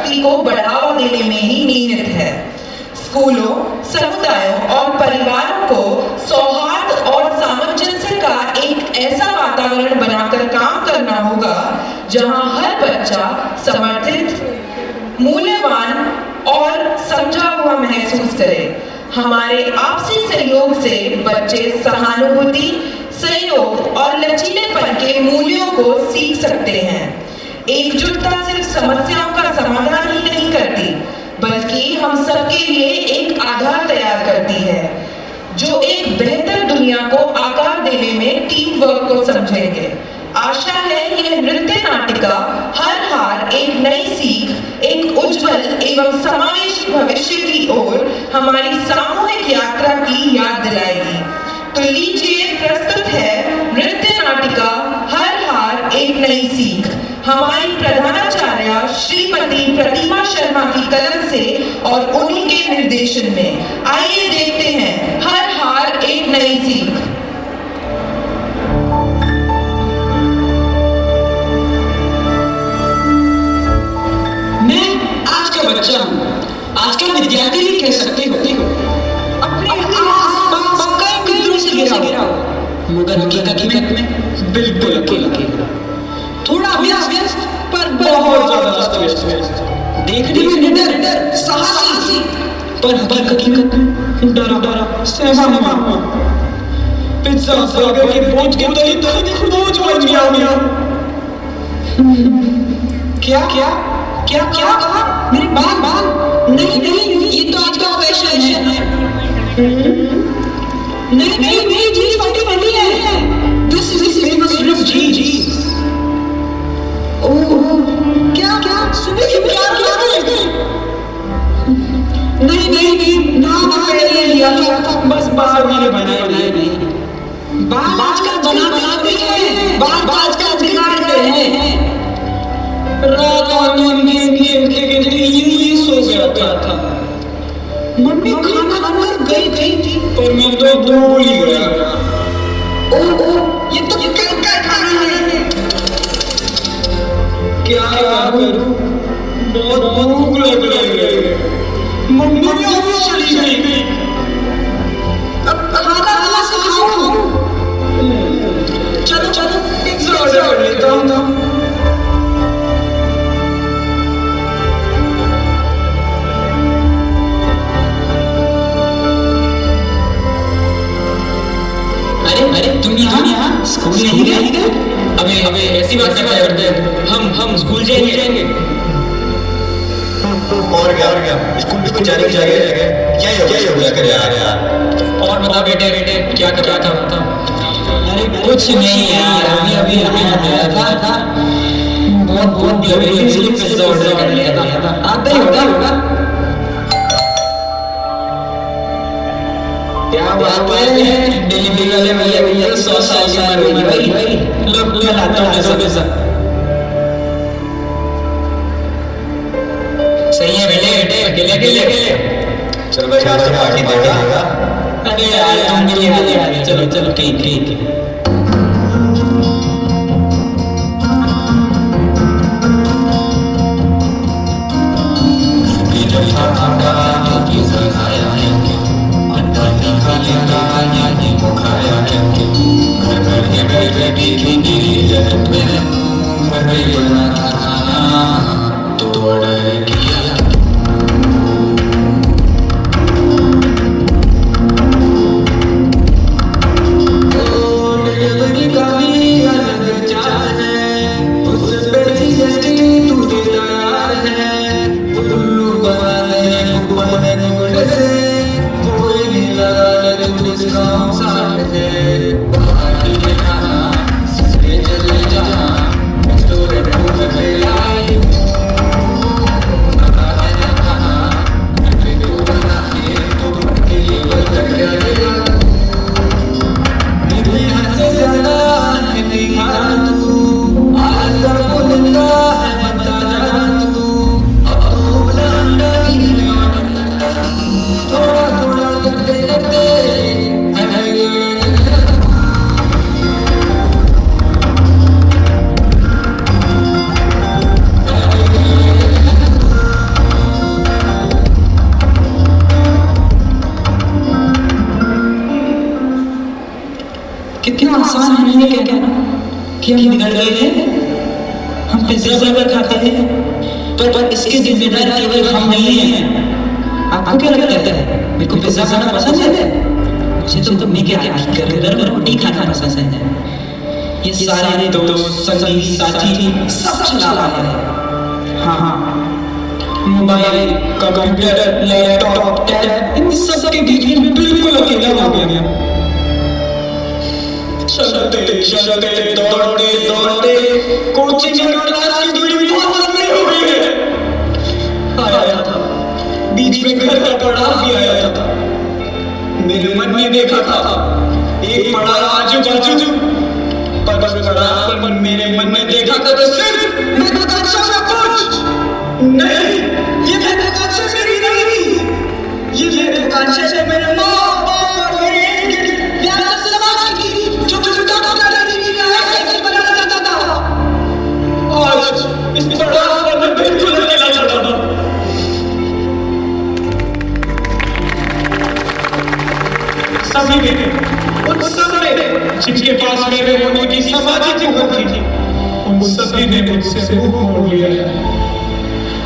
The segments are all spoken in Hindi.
भक्ति को बढ़ावा देने में ही निहित है। स्कूलों, समुदायों और परिवारों को सौहार्द और सामंजस्य का एक ऐसा वातावरण बनाकर काम करना होगा जहां हर बच्चा समर्थित, मूल्यवान और समझा हुआ महसूस करे। हमारे आपसी सहयोग से बच्चे सहानुभूति, सहयोग और लचीलेपन के मूल्यों को सीख सकते हैं। एकजुटता सिर्फ समस्याओं का समाधान ही नहीं करती, बल्कि हम सबके लिए एक आधार तैयार करती है, जो एक बेहतर दुनिया को आकार देने में टीम वर्क को समझेंगे। आशा है यह नृत्य नाटिका हर हार एक नई सीख, एक उज्जवल एवं समावेशी भविष्य की ओर हमारी सामूहिक यात्रा की याद दिलाएगी। तो लीजिए, प्रस्तुत है नृत्य नाटिका हर हार एक नई सीख, हमारी प्रधानाचार्य श्रीमती प्रतिमा शर्मा की कलम से और उन्हीं के निर्देशन में। आइए देखते हैं हर हार एक नई सीख। मैं आज का बच्चा हूँ, आज का विद्यार्थी भी कह सकते हो। अपने आस-पास कई मित्रों से घिरा हो, मगर हकीकत में बिल्कुल अकेला। थोड़ा व्यस्त पर बहुत ज्यादा अस्त-व्यस्त। देखने में निडर, साहसी, पर हकीकत में डरा, सहमा। पिज्जा बर्गर के बोझ के तले खरगोश बन गया। क्या कहा? मेरे बाल? नहीं, ये तो आज का फैशन है। नहीं, जी फटी है। This is famous riff जी। ओह, क्या? सुने क्या? नहीं, नाम पहले लिया था, बस बाल मैंने बनाए नहीं। बाल आजकल बनाते हैं, बाल आजकल बिगाड़ते हैं। रात में गेम खेलते ये सो गया था। मम्मी खाना कर गई थी, पर मैं तो भूल ही गया। ओह, ये तो कल का खाना है। क्या करूं? बहुत भूख लग रही है। मम्मी भी चली गई। अब खाना से खाऊं? चलो पिज्जा ऑर्डर कर लेता हूँ। अरे तुम यहाँ स्कूल नहीं गए? अबे ऐसी बात क्या करते? हम स्कूल जाएंगे। और क्या स्कूल जाने की जगह क्या हो गया करे यार। और बता बेटे क्या था? अरे कुछ नहीं यार, अभी आया था। बहुत इसलिए पिज्जा ऑर्डर कर लिया था। आता ही होगा। क्या बात है? डिलीवरी वाले भैया 100 साल की उम्र होगी भाई। लो लाता हूँ पैसा। सही है बेटे, अकेले। चलो भाई, पार्टी देगा। अरे यार तुम भी आ गए। चलो ठीक है। आसान नहीं है क्या कि हम बिगड़ गए हैं। हम पिज्जा बर्गर खाते हैं पर इसके जिम्मेदार केवल हम नहीं हैं। आपको क्या लगता है मेरे को पिज्जा खाना पसंद है? मुझे तो मैं क्या गर्म रोटी खाना पसंद है। ये सारे दोस्त संगी साथी सब चला रहा है। हाँ, मोबाइल, कंप्यूटर, लैपटॉप, टैब, इन सब के बीच में बिल्कुल अकेला हो गया। चलते चलते दौड़ते दौड़ते कोचिंग और क्लास की दूरी बहुत लंबी हो गई है। आया था बीच में घर का पड़ाव भी आया था। मेरे मन ने देखा था एक बड़ा आजू बाजू पर मेरे मन में देखा था तो सिर्फ महत्वाकांक्षा का कुछ नहीं। ये महत्वाकांक्षा मेरी नहीं, ये महत्वाकांक्षा है मेरे माँ बाप और मेरे प्यारे समाज की जो दादा दादी की आइडियल बनाना चाहता था। आज इस पड़ाव पर मैं बिल्कुल अकेला चल रहा था। सभी ने उन सब ने जिनके पास मेरे होने की सामाजिक उम्र थी, उन सभी ने मुझसे मुंह मोड़ लिया।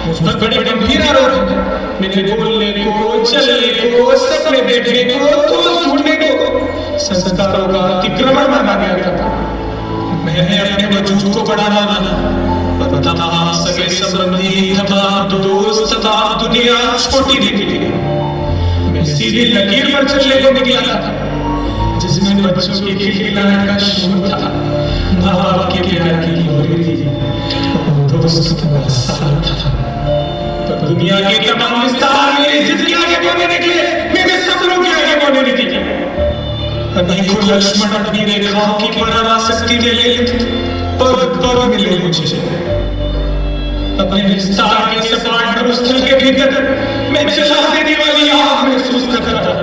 मुझ पर बड़े गंभीर आरोप हैं। मेरे बोलने को, चलने को, सपने देखने को, दोस्त ढूंढने को संस्कारों का अतिक्रमण माना गया था। मैंने अपने वजूद को बढ़ाना माना। तमाम सगे संबंधी, तमाम दोस्त, तमाम दुनिया छोटी दिखी। मैं सीधी लकीर पर चलने को निकला था जिसमें बच्चों की खिलखिलाहट का शोर था, माँ बाप के प्यार की लोरी थी, दोस्तों का साथ था। पर दुनिया के तमाम विस्तार मेरी जिंदगी आगे बढ़ने निकले, मेरे सपनों के आगे बढ़ने निकले। अनेकों लक्ष्मण अपनी रेखाओं की पराशक्ति में ले पर मिले मुझे। अपने विस्तार के सपाट मरुस्थल के भीतर मैं जला देने वाली आग महसूस करता था।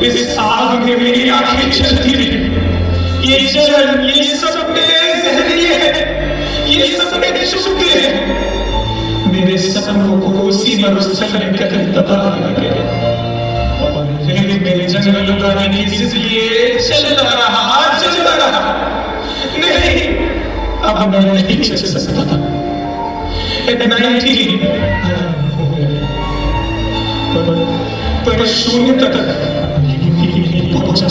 इस आग में मेरी आंखें जलती रही। ये जलन, ये सपने जहरीले हैं, ये सपने छुपे हैं। मेरे सपनों को उसी मरुस्थल में कहीं तबाह किया और मेरे जंगल उगाने की जिंदगी चलता रहा। नहीं, अब मैं नहीं चल सकता। इतना ही ठीक पर शून्य तक पहुंचा।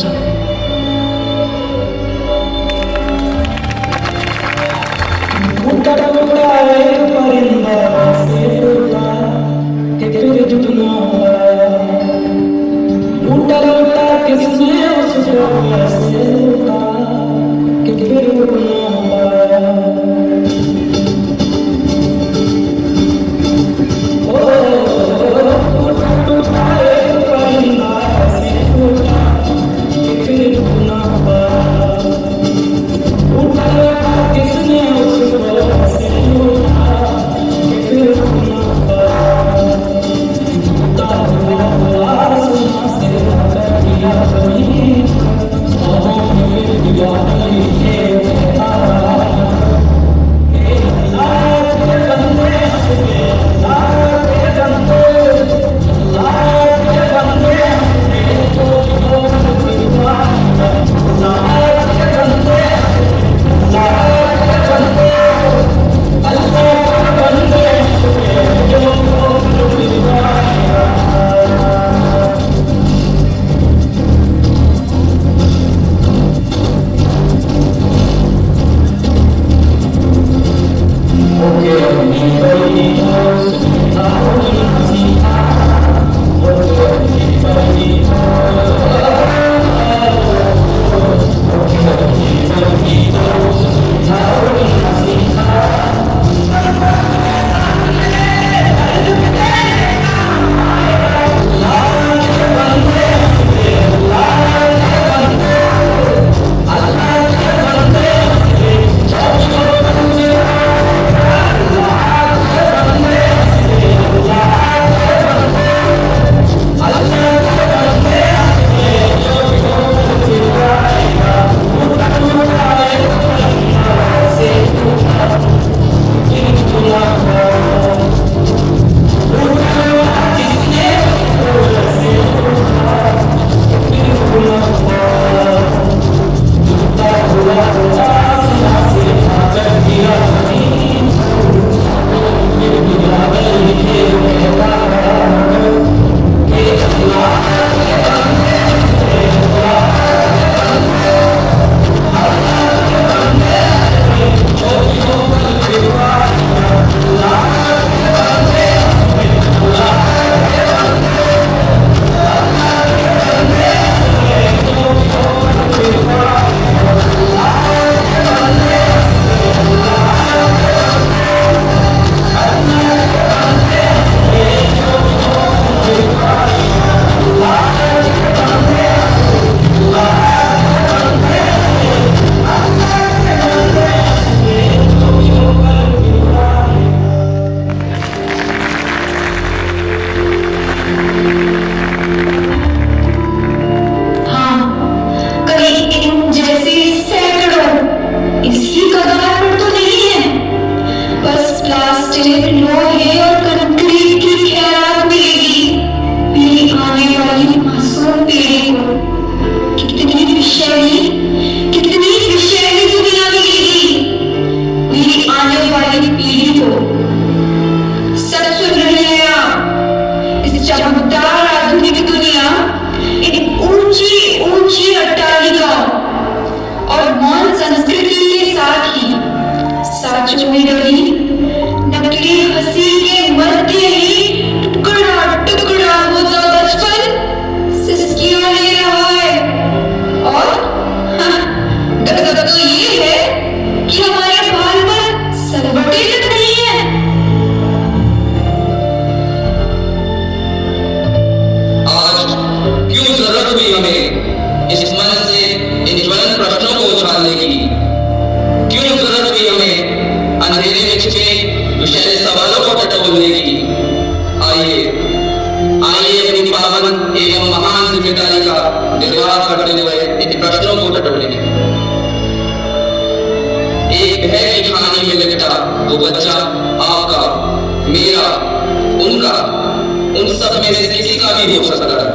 उन सब में से किसी का भी हो सकता है।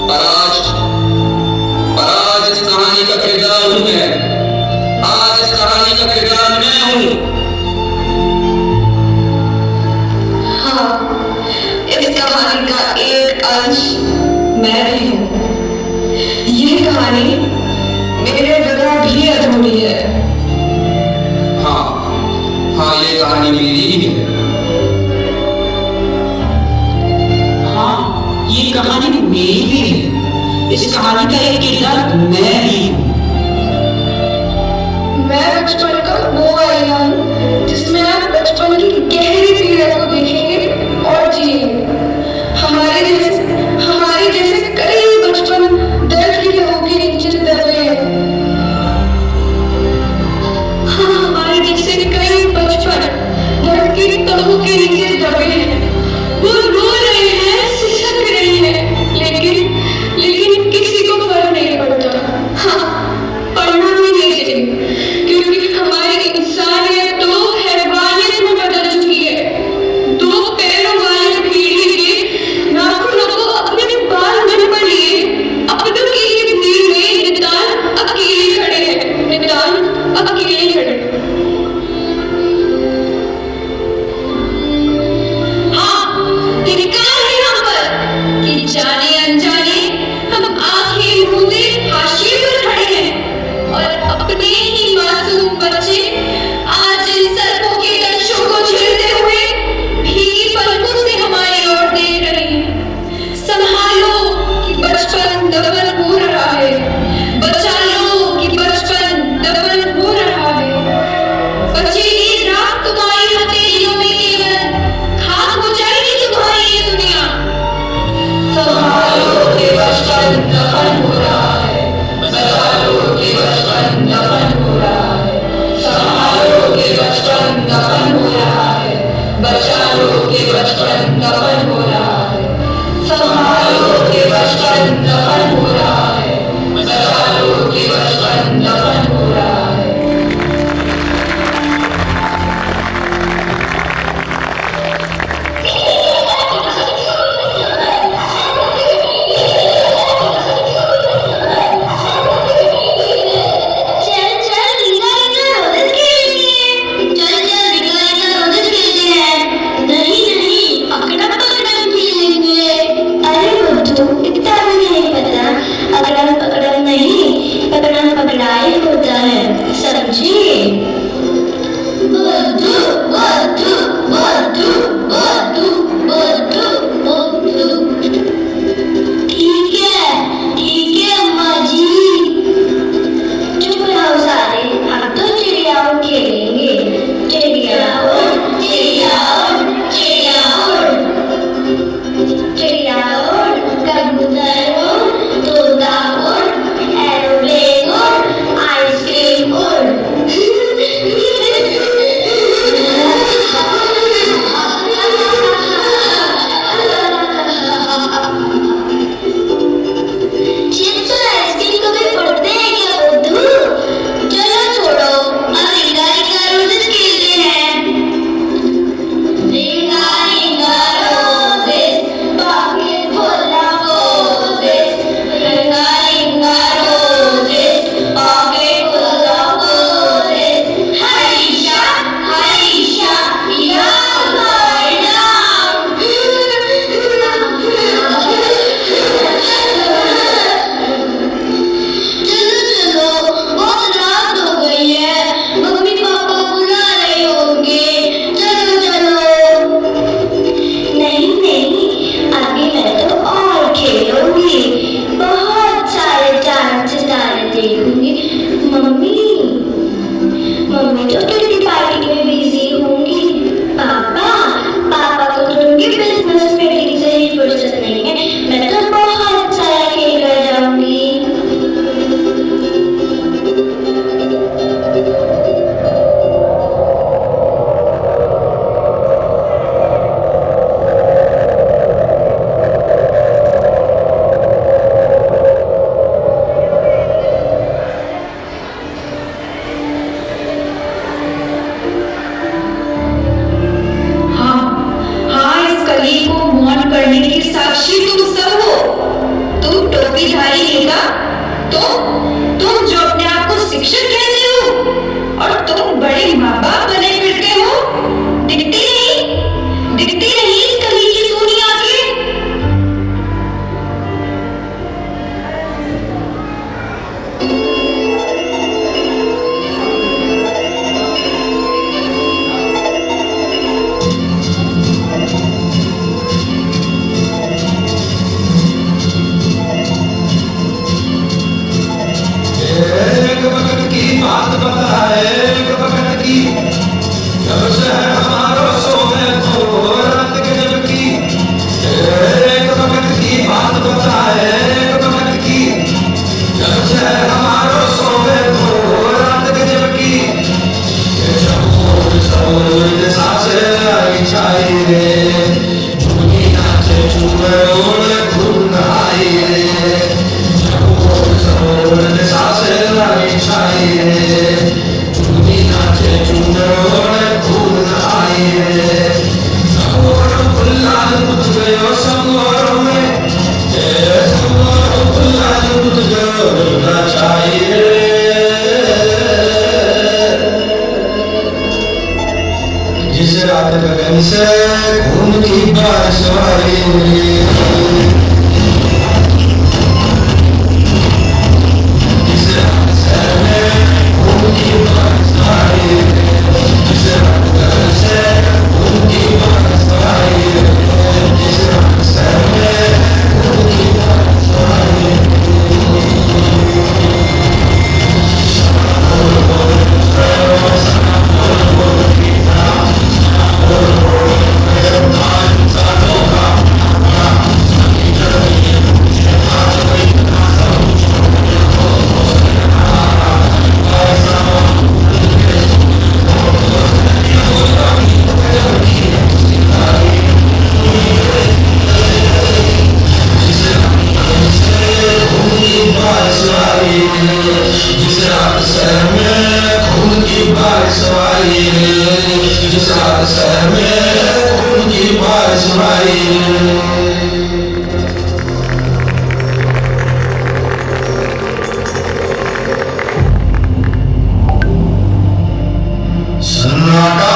पर आज इस कहानी का किरदार हूं मैं। आज इस कहानी का किरदार मैं हूं। हाँ, इस कहानी का एक अंश मैं भी हूँ। ये कहानी मेरे बिना भी अधूरी है। हाँ, ये कहानी मेरी ही है। हाँ, ये कहानी मेरी भी है। इस कहानी का एक किरदार मैं भी हूँ। मैं बचपन का वो आईना हूँ जिसमें आप बचपन की गहरी पीड़ा को देखेंगे और जिएंगे। हमारे जैसे कई बचपन दर्द की लहू के नीचे दबे हैं। हाँ, हमारे जैसे कई बचपन दर्द की तहों के नीचे दबे हैं। वो रो रहे हैं, सिसक रहे हैं, लेकिन किसी को फर्क नहीं पड़ता। हाँ, पढ़ना भी नहीं चाहिए, क्योंकि हमारे बढ़ने की साक्षी तुम सब हो। तुम टोपीधारी नेता, तुम जो अपने आप को शिक्षक कहते हो, और तुम बड़े माँ बाप बने फिरते हो। दिखती नहीं इस कली की सूनी आंखें। एक वक्त की बात बता, एक वक्त की, जब शहर हमारा सोए तो रात के जब की। एक वक्त की बात बता, एक वक्त की, जब शहर हमारा सोए तो रात के जब की। सौर सासे आई छाई रे, झूमी नाचे झूमे ओले खून आई रे। सौर सासे आई छाई रे, झूमी नाचे झूमे ओले खून आई रे। संगोर गुलाल बुझ गयो संगोर में, संगोर गुलाल बुझ गयो नाचाई रे। जिस रात गगन से खून की बारिश आई हुई, जिस रात शहर में खून की बारिश आई, जिस रात गगन से खून की बारिश आई, जिस रात शहर में खून की बारिश आई। जिस रात शहर में खून की बारिश आई, जिस रात शहर में खून की बारिश आई। सन्नाटा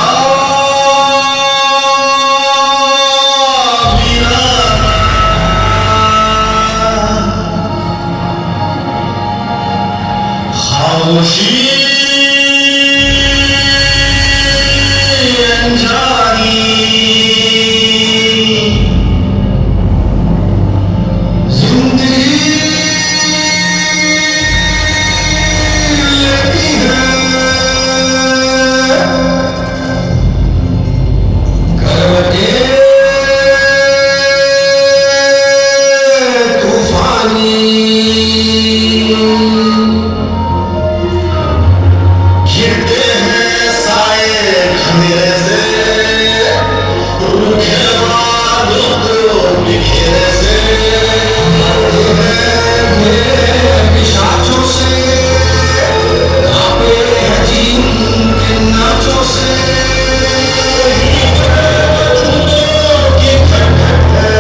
खामोशी अनजानी, जिंदगी लेती है करवटें तूफानी। गिरते हैं साए खमेरे से, रूखे बादलों को बिखेरे से। मरते हैं मेरे पिशाचों से, कांपे हैं जीन के नाचों से। बच्चों की खटखट है,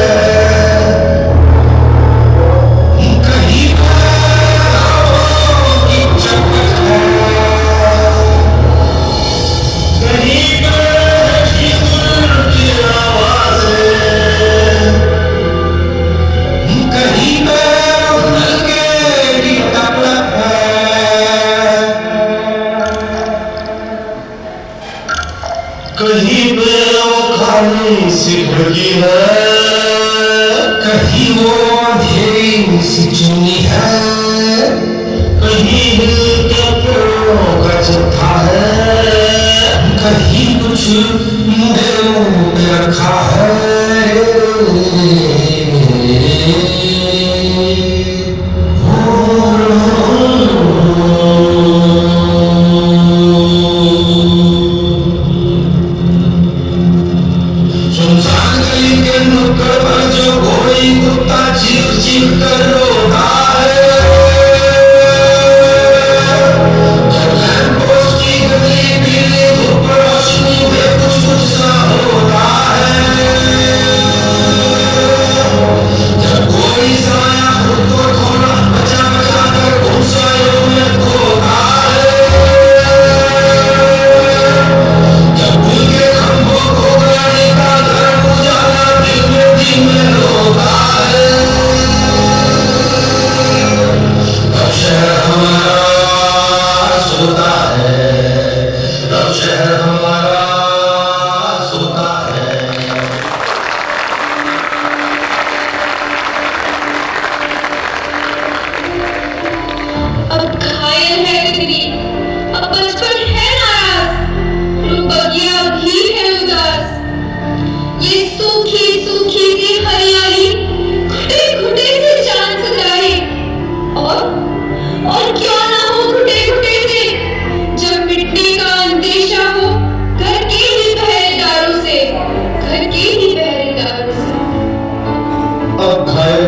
कहीं पर हवाओं की चटपट है, कहीं पर कीचड़ की आवाज़ें, कहीं पर नलके की टपटप है, कहीं पे वो खाली सी भड़की है, कहीं वो अंधेरी सी चुनी है, कहीं हिलते पेड़ों का जत्था है, कहीं कुछ मुंडेरों में रखा है। सुनसान गली के नुक्कड़ पर जो कोई कुत्ता चीख चीख कर रोता है, जब लैंपपोस्ट की गली पीली धूप रोशनी में कुछ कुछ सा होता है।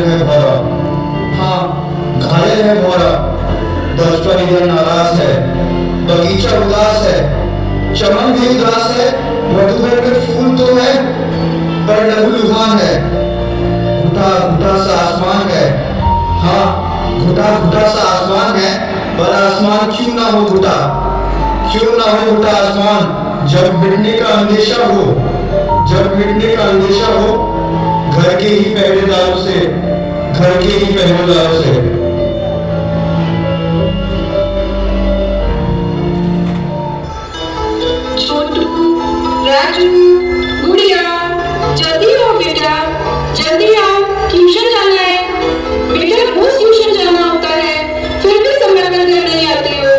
है भौरा, हाँ घायल है भौरा। बचपन इधर नाराज है, बगीचा उदास है, चमन भी उदास है। मधुबर के फूल तो है पर लहूलुहान है। घुटा घुटा सा आसमान है, हाँ घुटा घुटा सा आसमान है, पर आसमान क्यों ना हो घुटा, क्यों ना हो घुटा आसमान। जब मिटने का अंदेशा हो, जब मिटने का अंदेशा हो, घर के ही पहरेदारों से, घर के ही पहरेदारों से। छोटू, राजू, गुड़िया, जल्दी आओ बेटा, जल्दी आओ, ट्यूशन जाना है। बेटा रोज ट्यूशन जाना होता है, फिर भी समय पर घर नहीं आते हो।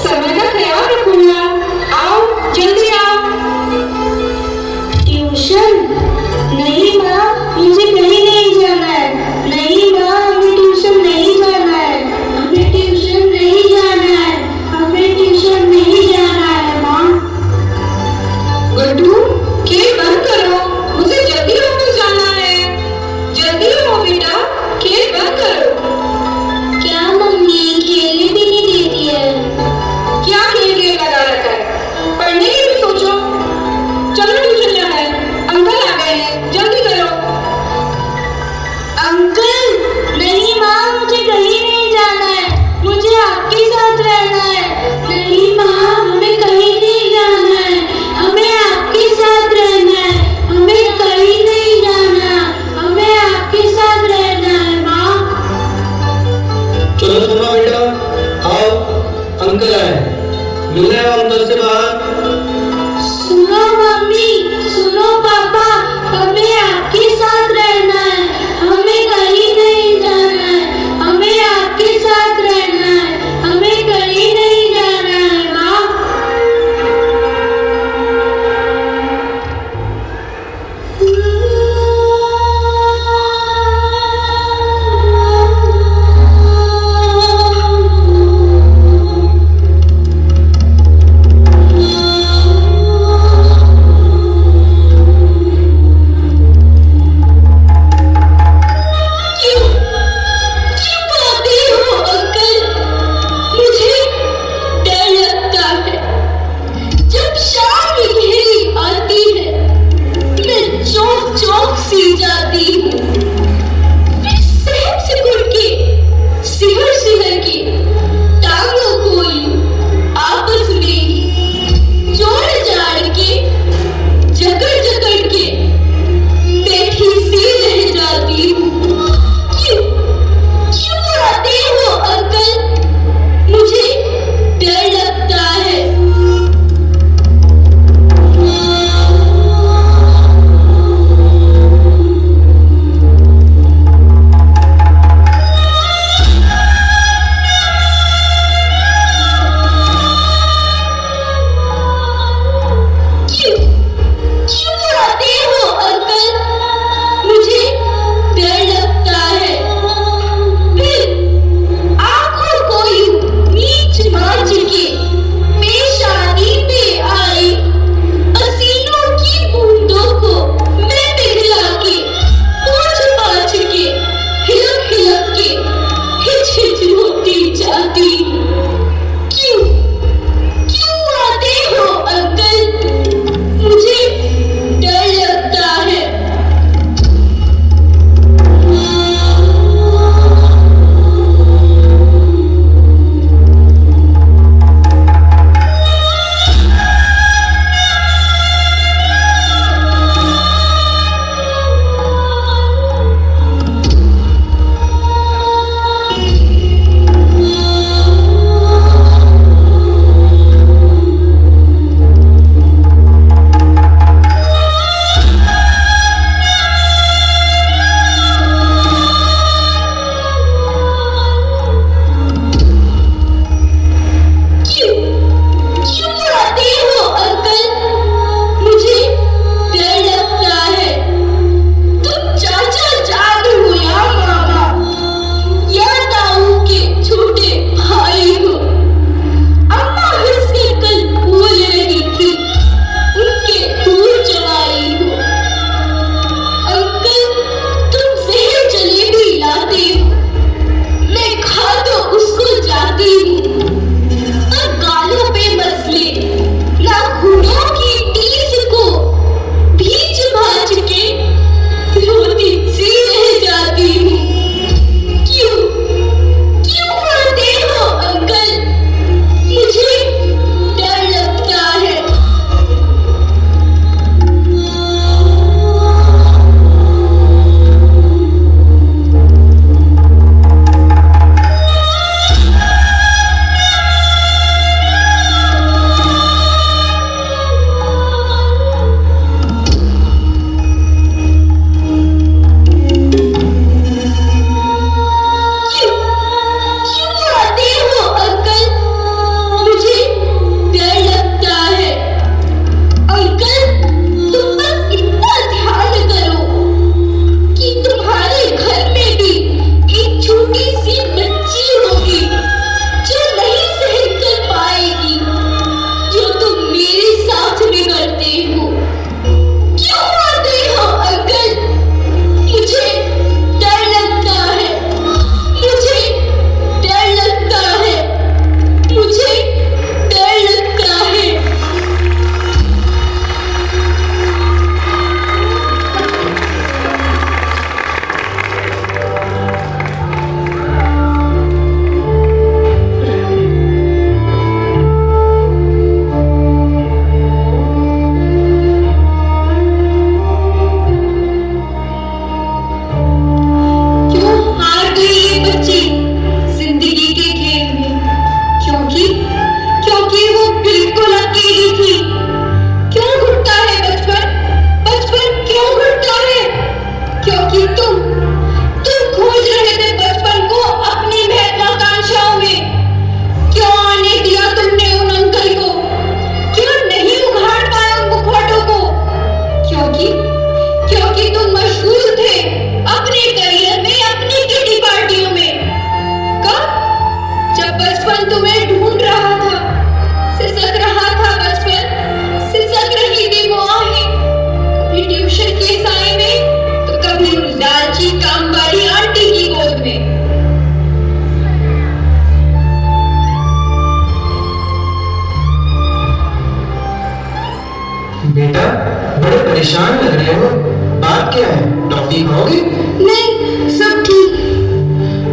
समय का ख्याल रखो ना, आओ जल्दी आओ। ट्यूशन? नहीं माँ, मुझे कहीं नहीं जाना है। नहीं माँ, हमें ट्यूशन नहीं जाना है। हमें ट्यूशन नहीं जाना है। हमें ट्यूशन नहीं जाना है माँ। गुड्डू, खेल बंद करो, मुझे जल्दी ऑफिस जाना है। जल्दी आओ बेटा, खेल बंद करो। क्या मम्मी, खेलने भी नहीं देती है? क्या खेल खेल लगा रखा है? पढ़ने की भी सोचो। चलो ट्यूशन जाना है, अंकल आ गए हैं, जल्दी करो। अंकल, नहीं माँ, मुझे कहीं नहीं जाना है, मुझे आपके साथ रहना है। नहीं माँ, हमें कहीं नहीं जाना है, हमें आपके साथ रहना है। हमें कहीं नहीं जाना, हमें आपके साथ रहना है माँ। चलो सुनो बेटा, आओ अंकल आए, मिलने आओ अंकल से बाहर। सुनो मम्मी, सुनो पापा, हमें आपके साथ रहना है। हमें कहीं नहीं जाना है, हमें आपके साथ रहना है। हमें कहीं नहीं जाना है माँ।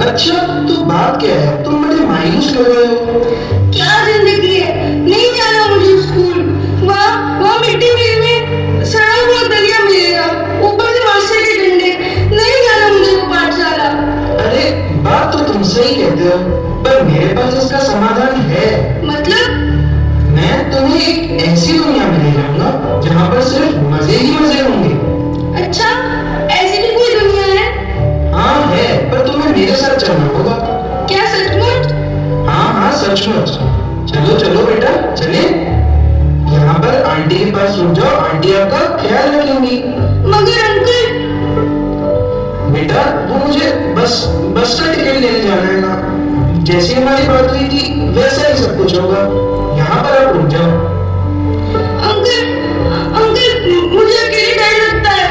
अच्छा तो बात क्या है, तुम बड़े मायूस कर रहे हो। क्या जिंदगी है, नहीं जाना मुझे स्कूल। वहाँ मिट्टी में सड़ा हुआ दलिया मिलेगा, ऊपर से मास्टर के डंडे। नहीं जाना मुझे वो पाठशाला। अरे बात तो तुम सही कहते हो, पर मेरे पास इसका समाधान है। मतलब? मैं तुम्हें एक ऐसी दुनिया में ले जाऊंगा जहाँ पर सिर्फ मजे ही मजे होंगे। अच्छा, ऐसी भी कोई दुनिया है? हाँ है, पर तुम्हें मेरे साथ चलना होगा। क्या सचमुच? हाँ सचमुच। चलो चलो बेटा चले। यहाँ पर आंटी के पास रुक जाओ, आंटी आपका ख्याल रखेंगी। मगर अंकल। बेटा वो मुझे बस का टिकट लेने जाना है ना, जैसे हमारी बात हुई थी वैसा ही सब कुछ होगा। यहाँ पर आप रुक जाओ। अंकल मुझे अकेले डर लगता है।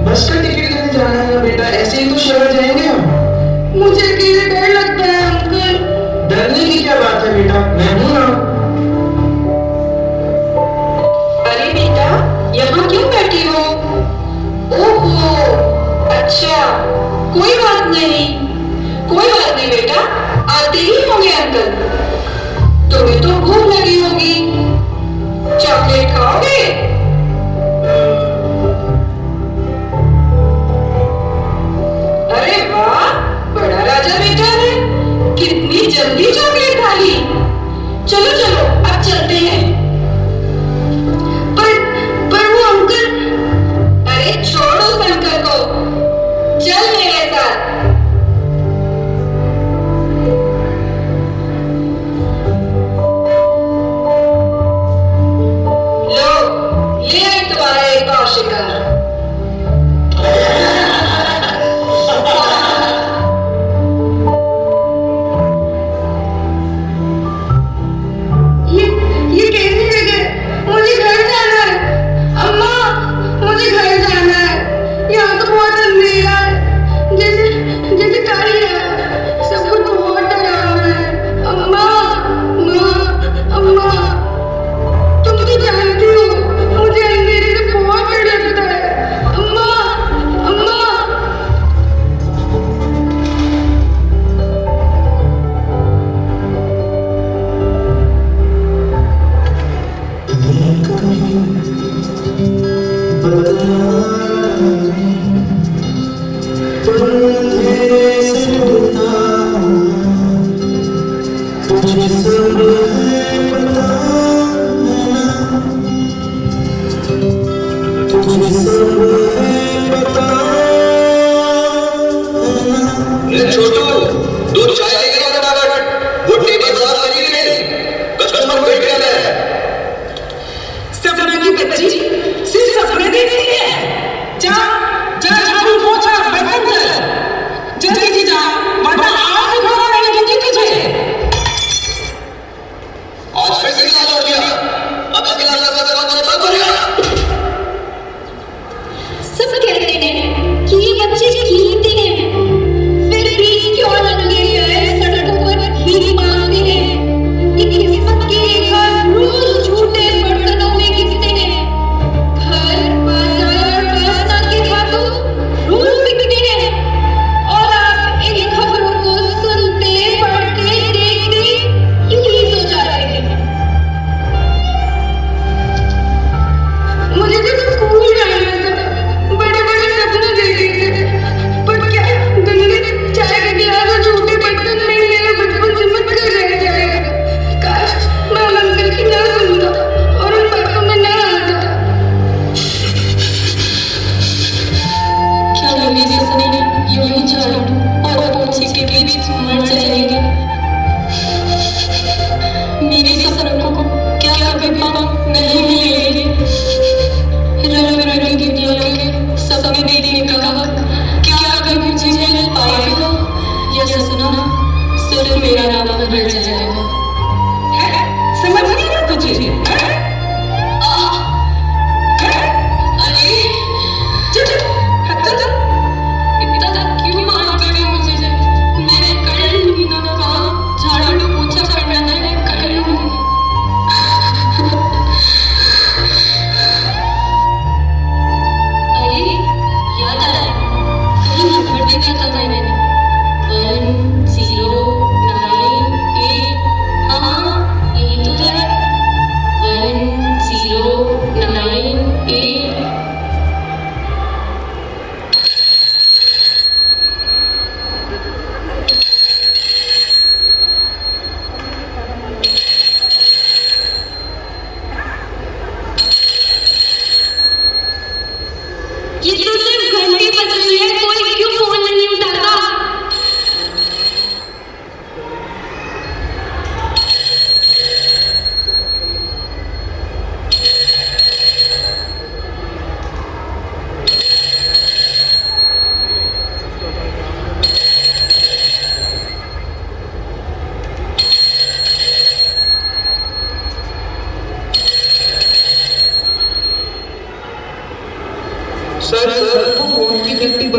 बस का टिकट लेने जाना है ना बेटा, ऐसे ही तो शहर जाएंगे हम। मुझे अकेले डर लगता है अंकल। डरने की क्या बात है बेटा, मैं हूं ना। अरे बेटा, यहाँ क्यों बैठी हो? ओहो, अच्छा, कोई बात नहीं बेटा, आते ही होंगे अंकल। तुम्हें तो भूख लगी होगी, चॉकलेट खाओगे? अरे वाह, बड़ा राजा बेटा है, कितनी जल्दी चॉकलेट खा ली। चलो चलो अब चलते हैं। पर वो अंकल। अरे छोड़ो उस अंकल को, चल मेरे साथ। लो, ले आई तुम्हारा एक और शिकार। ये कैसी जगह है? मुझे घर जाना है। अम्मा, मुझे घर जाना है। यहाँ तो बहुत अंधेरा है, जैसे काली रात। सब कुछ बहुत डरावना है। अम्मा, अम्मा, तुम तो जानती हो मुझे अंधेरे से बहुत डर लगता है। अम्मा। छोटू, दो चाय लेके आ फटाफट। वो टेबल साफ करी कि नहीं? कस्टमर वेट कर रहा है। सपना की बच्ची सिर्फ सपने देखती है। जा झाड़ू पोछा बर्तन कर, जल्दी जा, वरना आज ही घर आने की तुझे। आज फिर से क्या हो गया? अब अगला लफ्ज़ बंद करेगा। सब कहते हैं कि ये बच्चे कीमती हैं, फिर भी क्यों लगे सड़कों पर भीख मांगते हैं। ये किस्मत के घर रोज झूठे बर्तनों में गिरते हैं। घर बाजार रास्ता के खातों रोज बिकते हैं। और आप इन खबरों को सुनते पढ़ते देखते यूं ही सो जाते हैं। मुझे तो स्कूल जाना था, बड़े सपने देखे थे, पर क्या गंदे चाय के गिलास और झूठे बर्तन में मेरा बचपन सिमट कर रह जाएगा। काश मैं उन अंकल की ना सुनता और उन बातों में ना आता। क्या मेरे सपने यूं ही झाड़ू और पोछे के बीच मर जाएंगे? मेरे सपनों को क्या कभी नहीं मिलेंगे? रंग बिरंगी दुनिया के सपने देखने का क्या कभी मुझे मिल पाएगा? या सपना सिर्फ मेरा नाम रह जाएगा? समझ नहीं आ तुझे? अरे चल इतना क्यों मारते हो मुझे? मैं कर लूंगी ना काम, झाड़ू पोछा करना है, कर लूंगी। अरे याद आया, कहीं घर देखा था मैंने, पर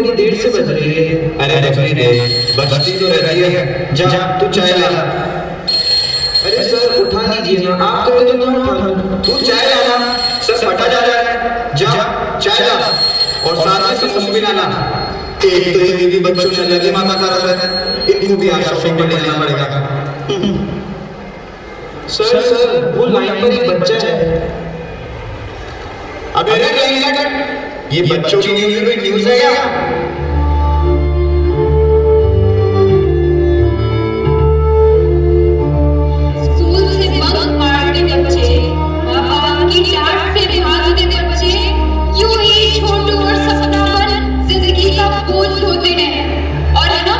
बड़ी देर से बज रही है। अरे बजती दे, बजती तो रहती है। जा तू चाय ला। अरे सर उठा लीजिए ना, आप कहे तो मैं उठा लूं। तू चाय लाना, सब फटा जा रहा है। जा चाय ला और साथ में समोसे भी लाना। एक तो ये भी बच्चों से लगे माता का रहता है, इनको भी आज शॉपिंग पे ले जाना पड़ेगा। सर वो लाइन पर एक बच्चा है। अबे रे लाइन लगा, ये बच्चों की न्यूज़ है क्या? स्कूल से बंक मारते बच्चे, बाबा की डांट से भागते बच्चे, यूं ही छोटू और सपना पर जिंदगी का बोझ ढोते हैं और ना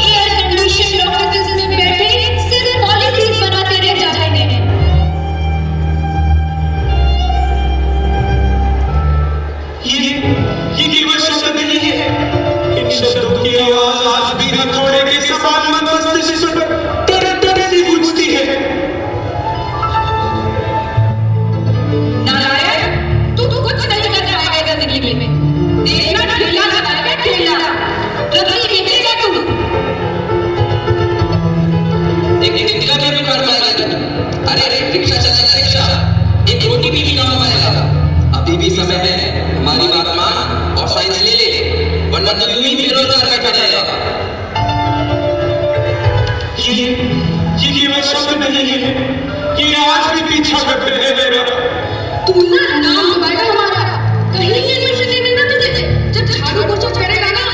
एयर कंडीशन ऑफिस में बैठे सिर्फ पॉलिसीज बनाते रह जाते हैं। ये केवल शब्द नहीं है, इन शब्दों की आवाज आज भी हथौड़े के समान मन मस्तिष्क पर टर-टर सी गूंजती है। नारायण, तू कुछ नहीं कर पाएगा जिंदगी में। देखना ठेला लगाएगा ठेला, रबड़ी बेचेगा तू। एक ठेला क्यों नहीं कर पाएगा तू? अरे रिक्शा चलाएगा रिक्शा, एक रोटी भी कमा पाएगा। अभी भी समय है, हमारी बात मान और साइंस ले ले, वरना तो यूं ही बेरोजगार बैठा रहेगा। ये केवल शब्द नहीं है, ये आज भी पीछा करते हैं मेरा। तू ना नाम बताएगा हमारा, कहीं एडमिशन लेने ना तुझे। जब झाड़ू पोछा करेगा ना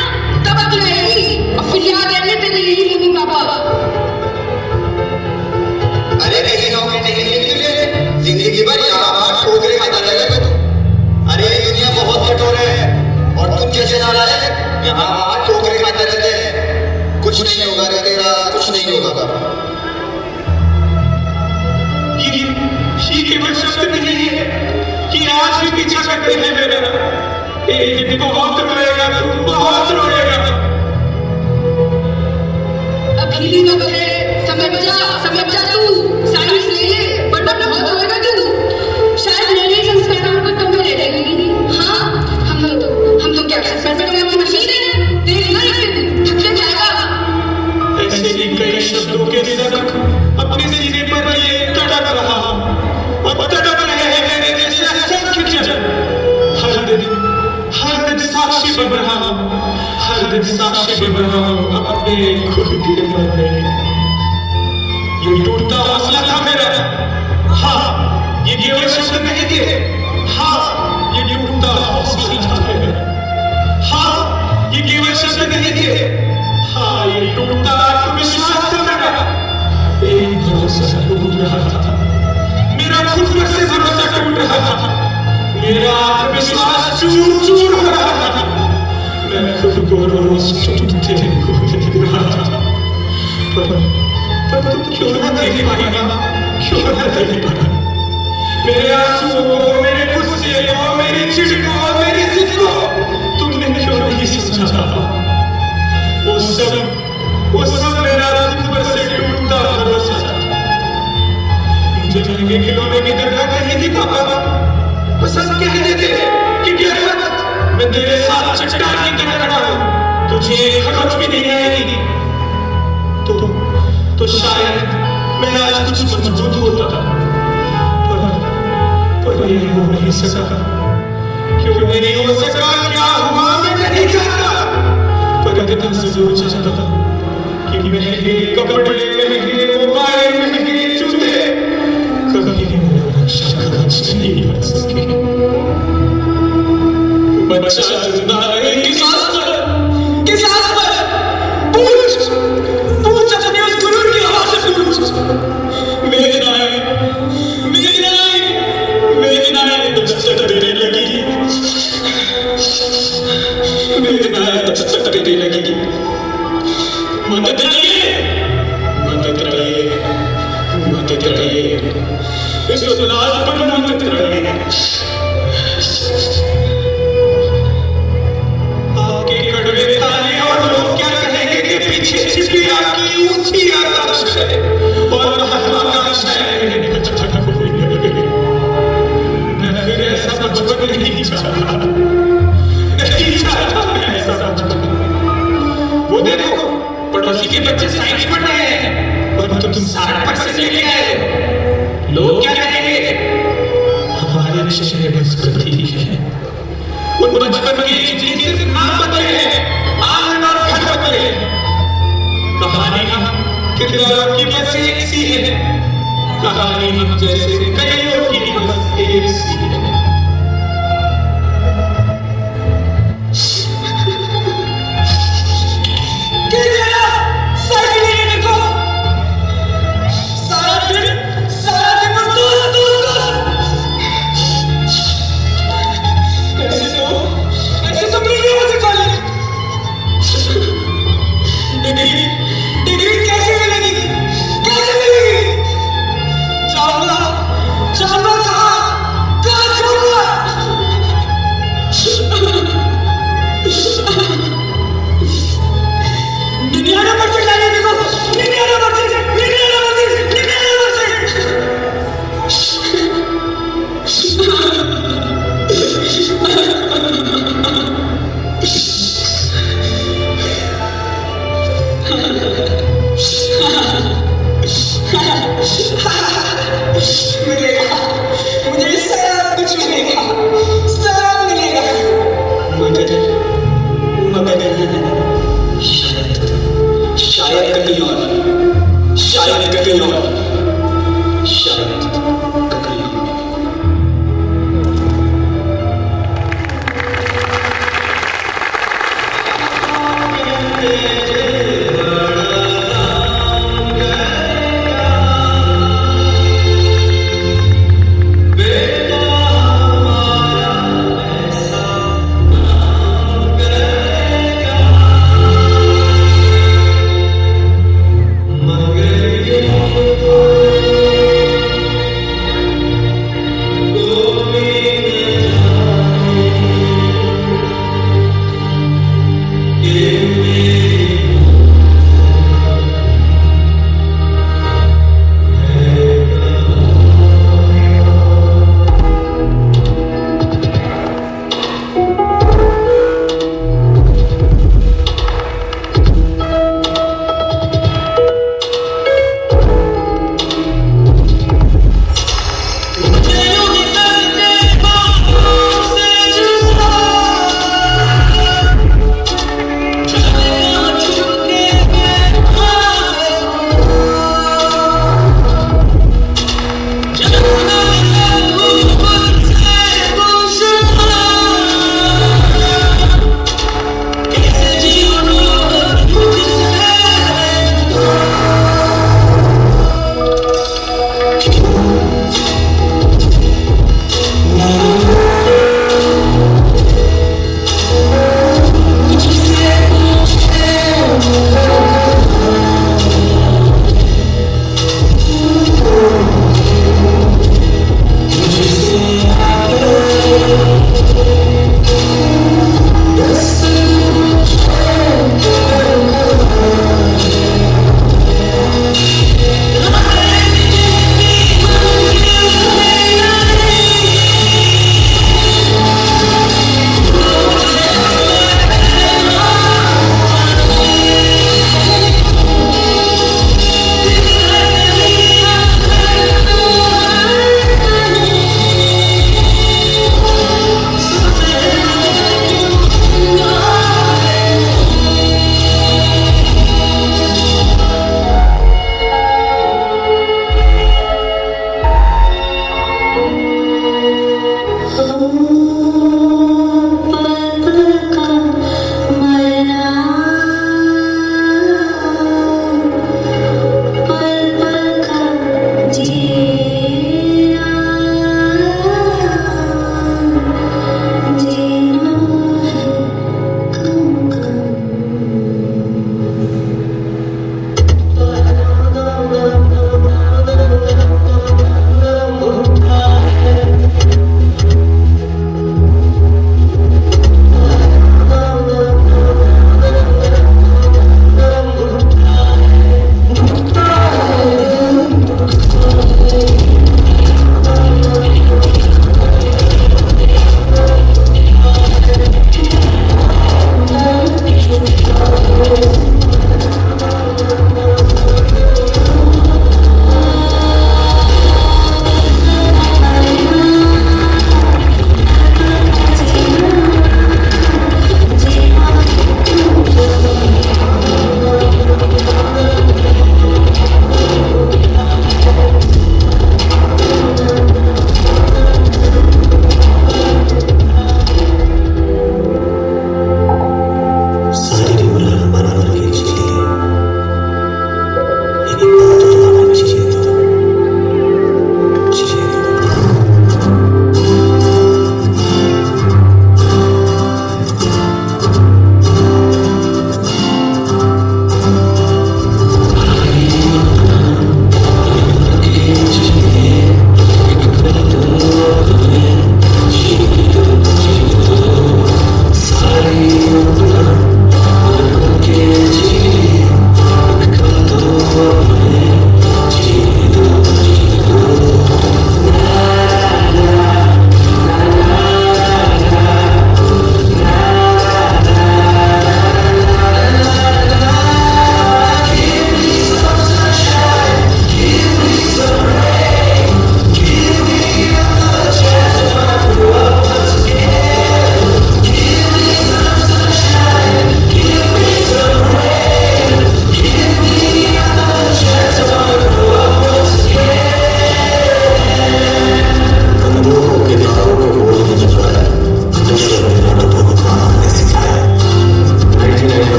तब अकल आएगी, और फिर याद आएंगे तेरे यही मम्मी पापा। अरे नहीं नौकरी नहीं मिली तुझे, जिंदगी भर यहाँ ठोकरे खाता रहेगा तू। अरे ये दुनिया बहुत कठोर है और तुम जैसे नालायक यहाँ ठोकरे खाते रहते हैं। कुछ नहीं होगा रे तेरा, कुछ नहीं होगा। ये केवल शब्द नहीं है, कि आज भी पीछा करते हैं मेरा। एक दिन बहुत रोएगा तू, बहुत रोएगा। अभी वक्त है, समझ जा तू। साइंस ले ले, वरना बहुत रोएगा तू। शायद मेरे संस्कारों को कम ले लेगी। हाँ, हम तो क्या संस्कारों की मशीन है। देखना एक दिन थक जाएगा। ऐसे ही कई शब्दों के सनक अपने सीने पर ये तड़प रहा हूँ और तड़प रहे हैं मेरे जैसे असंख्य जन। हर दिन साक्षी बन रहा हूँ, हर दिन साक्षी बन रहा हूँ अपने खुद के मरने। ये टूटता हौसला था मेरा। हाँ, ये केवल शब्द नहीं थे। हाँ, ये टूटता हौसला था मेरा। हाँ, ये केवल शब्द नहीं थे। हाँ, ये टूटता आत्मविश्वास था मेरा। एक भरोसा टूट रहा था, मेरा खुद पर से भरोसा टूट रहा था, मेरा आत्मविश्वास चूर-चूर हो रहा था। मैं खुद को रोज टूटते हुए देख रहा था, पर तुम क्यों न देख पाएगा, क्यों न देख पाएगा? मेरे आंसुओं को, मेरे गुस्से को, मेरी चिढ़ को, मेरी जिद को तुमने क्यों नहीं समझा? वो सब मेरा खुद पर से टूटता भरोसा था। मुझे महंगे खिलौने की तरह नहीं दिखा पापा। वो सब कह देते कि गिरफ्त मैं तेरे साथ चट्टान की तरह खड़ा हूँ, तुझे खरोच भी नहीं आएगी। तो शायद मैं आज कुछ मजबूत होता था, पर ये हो नहीं सका। क्यों नहीं हो सका, क्या हुआ मैं नहीं जानता, पर इतना जरूर चाहता था कि महंगे कपड़े, महंगे मोबाइल, महंगे जूते कभी मेरा खर्च नहीं बन सके। बच्चा जिंदा है किस आस पर पूछ अपने उस गुरूर की आवाज से पूछ। मेरे नाय दस्तक देने लगेगी, मेरे नाय दस्तक देने लगेगी। मदद चाहिए, के बच्चे साइंस पढ़ रहे हैं और तुम 60% लेके आए। लोग क्या कहेंगे? हमारे विषय में बस प्रतीक है। उन बचपन की चीजें सिर्फ नाम बदले हैं, आंगन और घर बदले हैं। कहानी हम किरदारों की बस एक सी है, कहानी हम जैसे कईयों की बस एक सी है।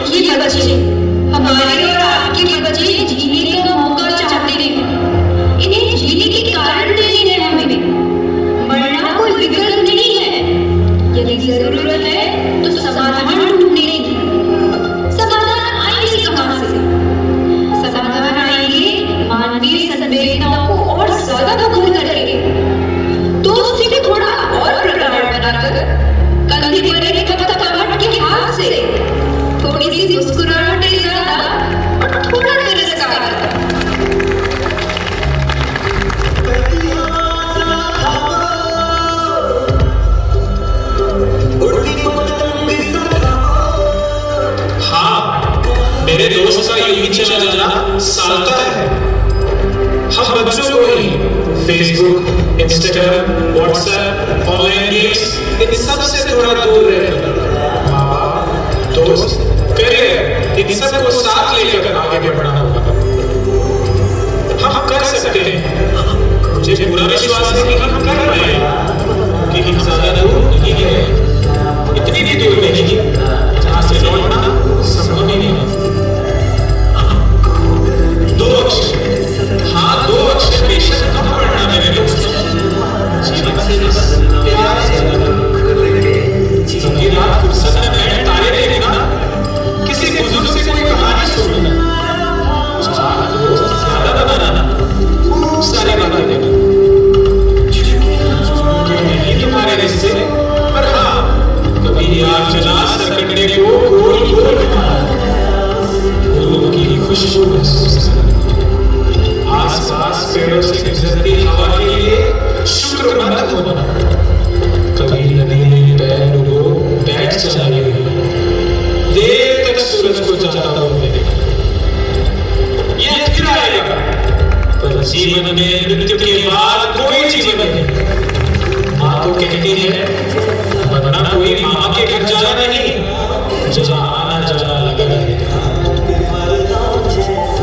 उनके बच्चे, हमारे और आपके बच्चे जीने का मौका चाहते हैं। इन्हें जीने के कारण नहीं है, हमें मरना कोई विकल्प नहीं है। यदि जरूरत है तो समाधान ढूंढने की। समाधान आएंगे कहाँ से? समाधान आएंगे मानवीय संवेदनाओं को और ज्यादा मुखर करके, दोस्ती को थोड़ा और प्रगाढ़ बनाकर, कंधे पर एक थपथपाहट के हाथ से, थोड़ी सी मुस्कुराहटें ज्यादा और थोड़ा तिरस्कार। मेरे दोस्त का यही चला जाना सालता है। हम बच्चों को ही Facebook, Instagram, WhatsApp, online games, इन सब से थोड़ा दूर रहे। दोस्त, करियर, इन सब को साथ लेकर आगे बढ़ना होगा। हम कर सकते हैं। मुझे पूरा विश्वास है कि हम कर पाएंगे, कि हम ज्यादा दूर नहीं है, इतनी भी दूर नहीं जहां से लौटना संभव ही नहीं है। दो अक्षर बेशक कम पढ़ना मेरे दोस्तों, जीवन से बस प्यार से क्योंकि रात फुर्सत में बैठ तारे देखना, किसी बुजुर्ग से कोई कहानी सुनना, चार दोस्त ज्यादा बनाना, खूब सारी बातें देना। नहीं तुम्हारे रिश्ते, पर हाँ कभी आग जला सकने को गोल गोल फूलों की खुशबू महसूस करना, आसपास पेड़ों से गुजरती हवा के लिए शुक्रमंद होना, कभी नदी में पैर डुबो बैठ चलाए हुए देर तक सूरज को जाता हुआ देखना। यह फिर आएगा, पर जीवन में मृत्यु के बाद कोई जीवन नहीं। माँ को कहती है वरना कोई मामा के घर जाना नहीं, जहाँ आना जाना लगा रहेगा।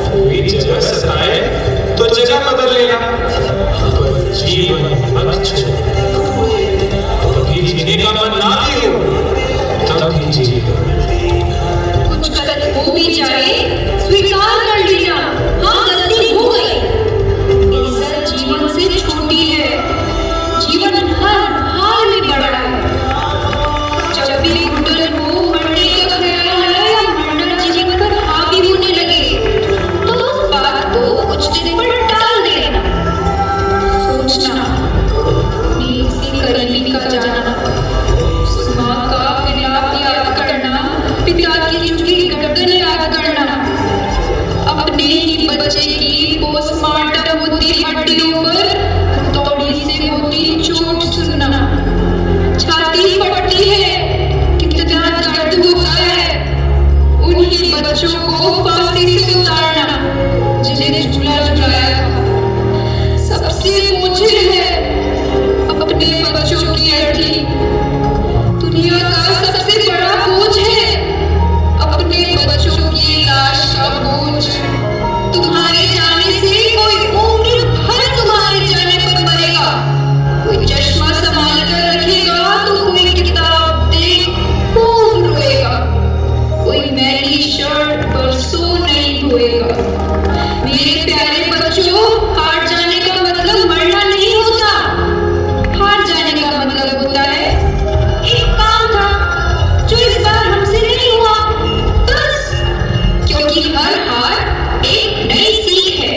कोई जगह सताए तो जगह बदल लेना, पर जीवन मत छोड़ो। कभी जीने का मन ना भी हो तब भी जिए। कुछ गलत हो भी जाए स्वीकार कर लेना, हाँ गलती हो गई। इज्जत जीवन से छोटी है, जीवन हर हाल में बड़ा है। जब भी घुटन हो, मरने का ख्याल है या मरना जीवन पर हावी होने लगे, तो उस बात को कुछ दिन पर टाल देना। सोचना, किसी करीबी का जाना, माँ का विलाप याद करना, पिता की झुकी गर्दन याद करना, अपने ही बच्चे की पोस्टमार्टम होती हड्डियों पर हथौड़ी से होती चोट सुनना। छाती फटती है, कितना दर्द होता है। उन्हीं बच्चों को फांसी से उतारना जिन्हें झूला झुलाया था। सबसे मुझे है अपने बच्चों की अर्थी। दुनिया का सबसे बड़ा बोझ है अपने बच्चों की लाश का बोझ। तुम्हारे जाने से कोई उम्र भर तुम्हारे जाने पर मरेगा। कोई चश्मा संभाल कर रखेगा तो कोई किताब देख खूब रोएगा। कोई मैली शर्ट पर सो नहीं धोएगा। मेरे प्यारे बच्चों, हार जाने का मतलब मरना नहीं होता। हार जाने का मतलब होता है एक काम था जो इस बार हमसे नहीं हुआ, बस। क्योंकि हर हार एक नई सीख है।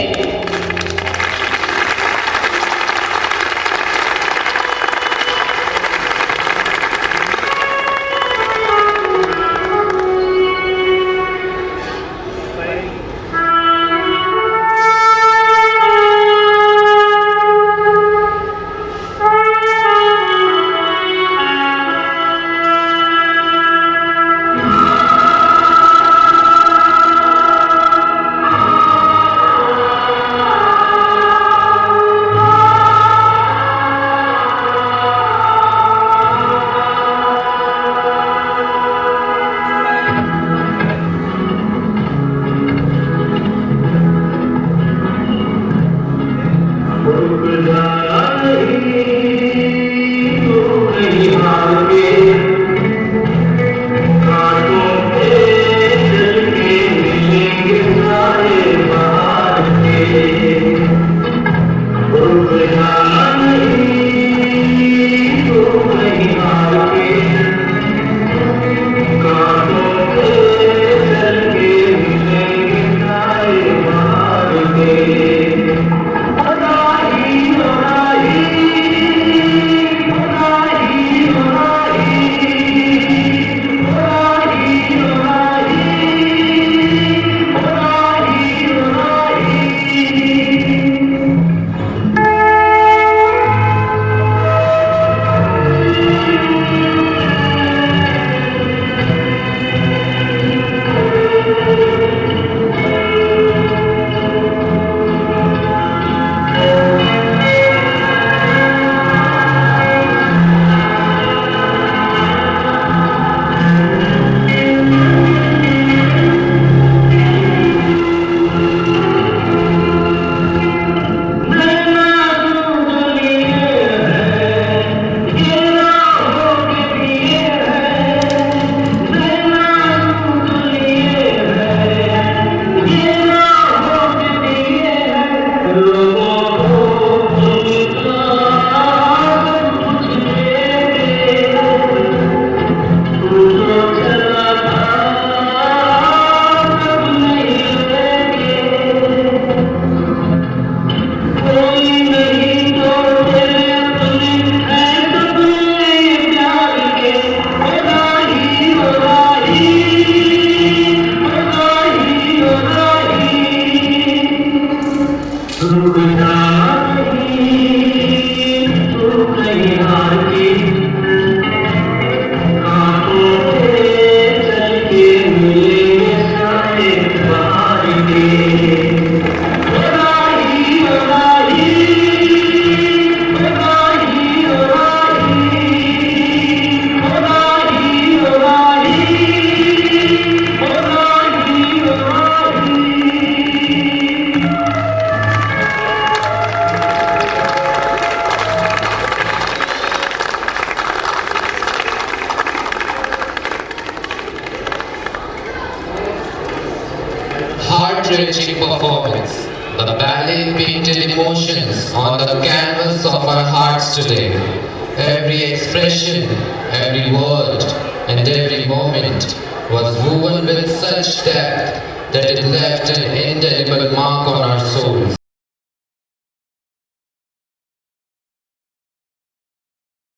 heart-wrenching performance. The ballet painted emotions on the canvas of our hearts today. Every expression, every word, and every moment was woven with such depth that it left an indelible mark on our souls.